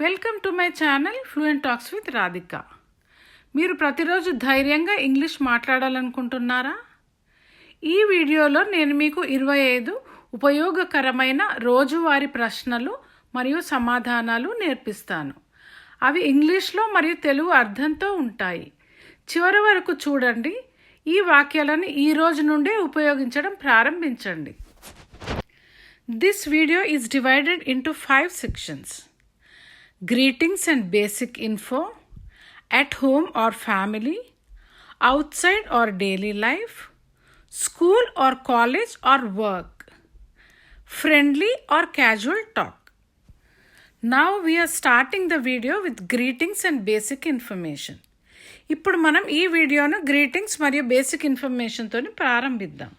Welcome to my channel fluent talks with Radhika. మీరు ప్రతిరోజు ధైర్యంగా ఇంగ్లీష్ మాట్లాడాలనుకుంటున్నారా? ఈ వీడియోలో నేను మీకు 25 ఉపయోగకరమైన రోజువారీ ప్రశ్నలు మరియు సమాధానాలు నేర్పిస్తాను. అవి ఇంగ్లీష్లో మరియు తెలుగు అర్థంతో ఉంటాయి. చివరి వరకు చూడండి. ఈ వాక్యాలను ఈ రోజు నుండే ఉపయోగించడం ప్రారంభించండి. This video is divided into 5 sections. Greetings and basic info, at home or family, outside or daily life, school or college or work, friendly or casual talk. Now we are starting the video with greetings and basic information. ఇప్పుడు మనం ఈ వీడియోను greetings మరియు basic ఇన్ఫర్మేషన్తో ప్రారంభిద్దాం.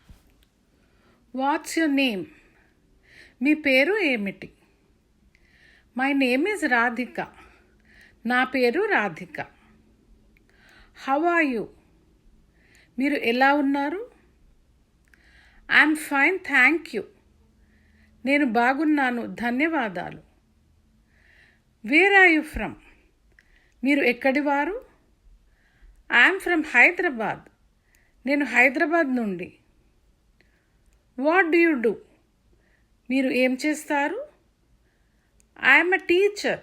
What's your name? మీ పేరు ఏమిటి? My name is Radhika. నా పేరు రాధిక. How are you? మీరు ఎలా ఉన్నారు? I'm fine, thank you. నేను బాగున్నాను, ధన్యవాదాలు. Where are you from? మీరు ఎక్కడి వారు? I'm from Hyderabad. నేను హైదరాబాద్ నుండి. What do you do? మీరు ఏం చేస్తారు? I'm a teacher.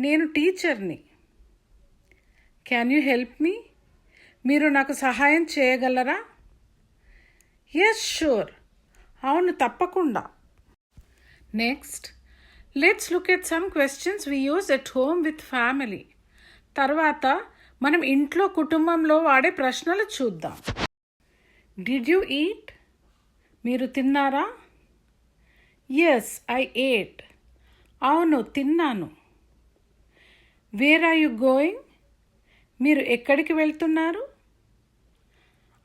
నేను టీచర్ని. Can you help me? మీరు నాకు సహాయం చేయగలరా? Yes, sure. అవును, తప్పకుండా. Next, let's look at some questions we use at home with family. తర్వాత మనం ఇంట్లో కుటుంబంలో వాడే ప్రశ్నలు చూద్దాం. Did you eat? మీరు తిన్నారా? Yes, I ate. అవును, తిన్నాను. Where are you going? మీరు ఎక్కడికి వెళ్తున్నారు?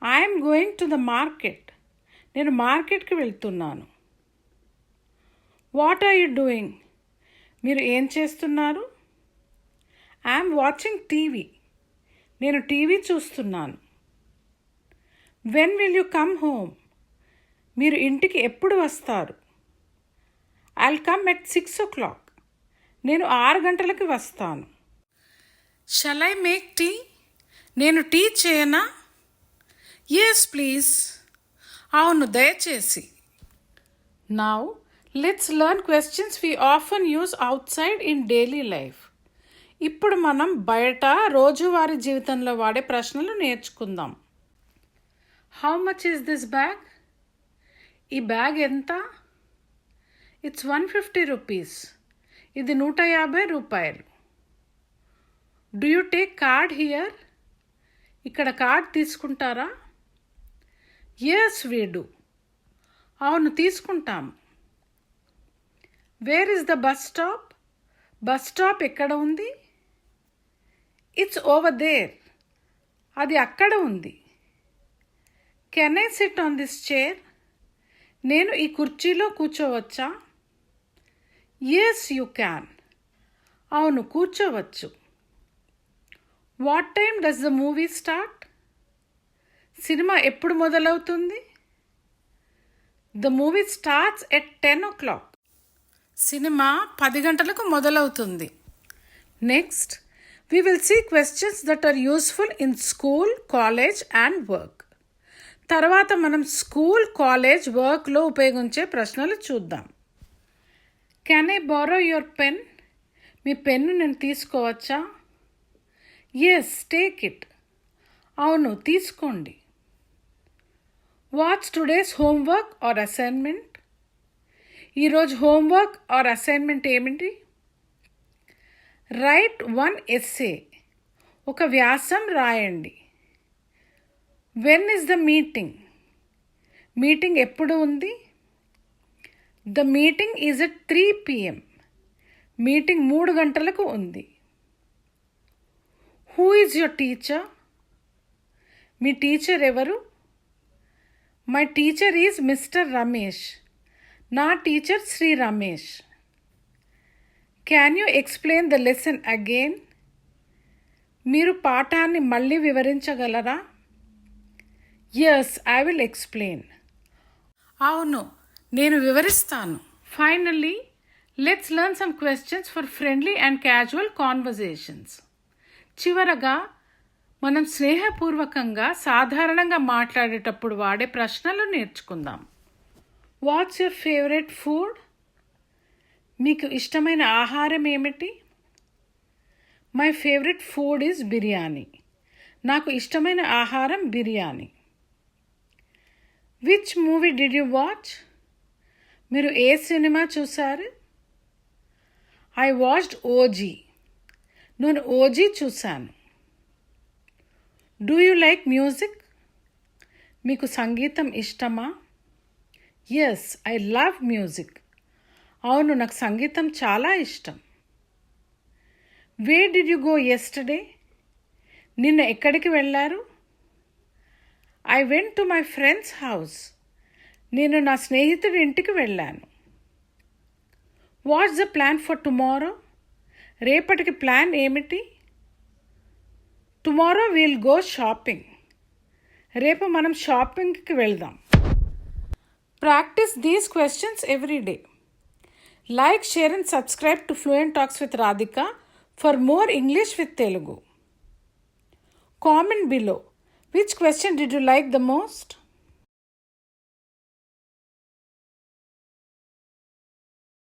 I'm going to the market. నేను మార్కెట్కి వెళ్తున్నాను. What are you doing? మీరు ఏం చేస్తున్నారు? I'm watching TV. నేను టీవీ చూస్తున్నాను. When will you come home? మీరు ఇంటికి ఎప్పుడు వస్తారు? I'll come at 6 o'clock. నేను 6 గంటలకి వస్తాను. Shall I make tea? నేను టీ చేయనా? Yes, please. అవును, దయచేసి. Now let's learn questions we often use outside in daily life. ఇప్పుడు మనం బయట రోజువారీ జీవితంలో వాడే ప్రశ్నలు నేర్చుకుందాం. How much is this bag? ఈ బ్యాగ్ ఎంత? It's 150 rupees. ఇది 150 రూపాయలు. Do you take card here? ఇక్కడ కార్డ్ తీసుకుంటారా? Yes, we do. అవును, తీసుకుంటాము. Where is the bus stop? Bus stop ఎక్కడ ఉంది? It's over there. అది అక్కడ ఉంది. Can I sit on this chair? నేను ఈ కుర్చీలో కూర్చోవచ్చా? Yes, you can. అవును, కూర్చోవచ్చు. What time does the movie start? సినిమా ఎప్పుడు మొదలవుతుంది? The movie starts at 10 o'clock. సినిమా 10 గంటలకు మొదలవుతుంది. Next, we will see questions that are useful in school, college and work. తర్వాత మనం స్కూల్, కాలేజ్, వర్క్లో ఉపయోగించే ప్రశ్నలు చూద్దాం. Can I borrow your pen? మీ పెన్ను నేను తీసుకోవచ్చా? Yes, take it. అవును, తీసుకోండి. What's today's homework or assignment? ఈరోజు హోంవర్క్ ఆర్ అసైన్మెంట్ ఏమిటి? Write 1 essay. ఒక వ్యాసం రాయండి. When is the meeting? Meeting ఎప్పుడు ఉంది? The meeting is at 3 PM. మీటింగ్ 3 గంటలకు ఉంది. Who is your teacher? మీ టీచర్ ఎవరు? My teacher is mister Ramesh. నా teacher Shri Ramesh. Can you explain the lesson again? మీరు పాఠాన్ని మళ్ళీ వివరించగలరా? Yes, I will explain. అవును, నేను వివరిస్తాను. Finally Let's learn some questions for friendly and casual conversations. చివరగా మనం స్నేహపూర్వకంగా సాధారణంగా మాట్లాడేటప్పుడు వాడే ప్రశ్నలు నేర్చుకుందాం. What's your favourite food? మీకు ఇష్టమైన ఆహారం ఏమిటి? My favourite food is biryani. నాకు ఇష్టమైన ఆహారం biryani. Which movie did you watch? మీరు ఏ సినిమా చూశారు? I watched OG. నేను ఓజీ చూశాను. Do you like music? మీకు సంగీతం ఇష్టమా? Yes, I love music. అవును, నాకు సంగీతం చాలా ఇష్టం. Where did you go yesterday? నిన్న ఎక్కడికి వెళ్ళారు? I went to my friend's house. నేను నా స్నేహితుడి ఇంటికి వెళ్ళాను. What's the plan for tomorrow? రేపటికి ప్లాన్ ఏమిటి? Tomorrow we'll go shopping. రేపు మనం షాపింగ్కి వెళ్దాం. Practice these questions every day. Like, share and subscribe to fluent talks with Radhika for more English with Telugu. Comment below. Which question did you like the most?